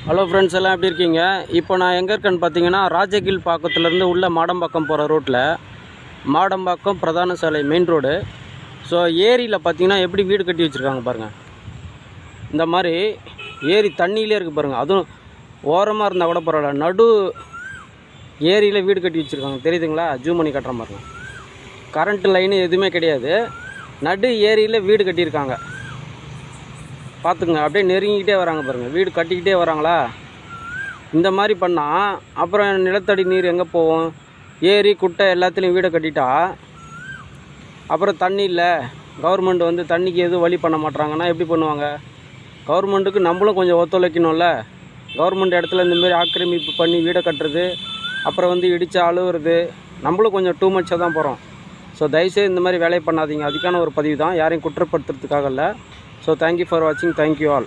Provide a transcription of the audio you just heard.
Hello friends, எல்லாம் எப்படி இருக்கீங்க? இப்போ நான் எங்கே இருக்கேன்னு பார்த்தீங்கன்னா, ராஜகில் பாக்கத்துலேருந்து உள்ள மாடம்பாக்கம் போகிற ரோட்டில், மாடம்பாக்கம் பிரதான சாலை மெயின் ரோடு. ஸோ ஏரியில் பார்த்தீங்கன்னா எப்படி வீடு கட்டி வச்சுருக்காங்க பாருங்கள். இந்த மாதிரி ஏரி தண்ணியிலே இருக்குது பாருங்கள். அதுவும் ஓரமாக இருந்தால் கூட பரவாயில்ல, நடு ஏரியில் வீடு கட்டி வச்சுருக்காங்க. தெரியுதுங்களா? ஜூம் பண்ணி கட்டுற பாருங்க. கரண்ட்டு லைனு எதுவுமே கிடையாது, நடு ஏரியில் வீடு கட்டியிருக்காங்க. பார்த்துக்குங்க, அப்படியே நெருங்கிக்கிட்டே வராங்க பாருங்கள். வீடு கட்டிக்கிட்டே வராங்களா? இந்த மாதிரி பண்ணால் அப்புறம் நிலத்தடி நீர் எங்கே போகும்? ஏரி குட்டை எல்லாத்துலேயும் வீடை கட்டிட்டா அப்புறம் தண்ணி இல்லை. கவர்மெண்ட் வந்து தண்ணிக்கு எதுவும் வழி பண்ண மாட்றாங்கன்னா எப்படி பண்ணுவாங்க? கவர்மெண்ட்டுக்கு நம்மளும் கொஞ்சம் ஒத்துழைக்கணும்ல. கவர்மெண்ட் இடத்துல இந்தமாரி ஆக்கிரமிப்பு பண்ணி வீடை கட்டுறது, அப்புறம் வந்து இடித்து அழுவுறது, நம்மளும் கொஞ்சம் டூ மச்சாக தான் போகிறோம். ஸோ தயவுசெய்து இந்த மாதிரி வேலையை பண்ணாதீங்க. அதுக்கான ஒரு பதிவு தான், யாரையும் குற்றப்படுத்துறதுக்காக இல்லை. ஸோ தேங்க்யூ ஃபார் வாட்சிங். Thank you all.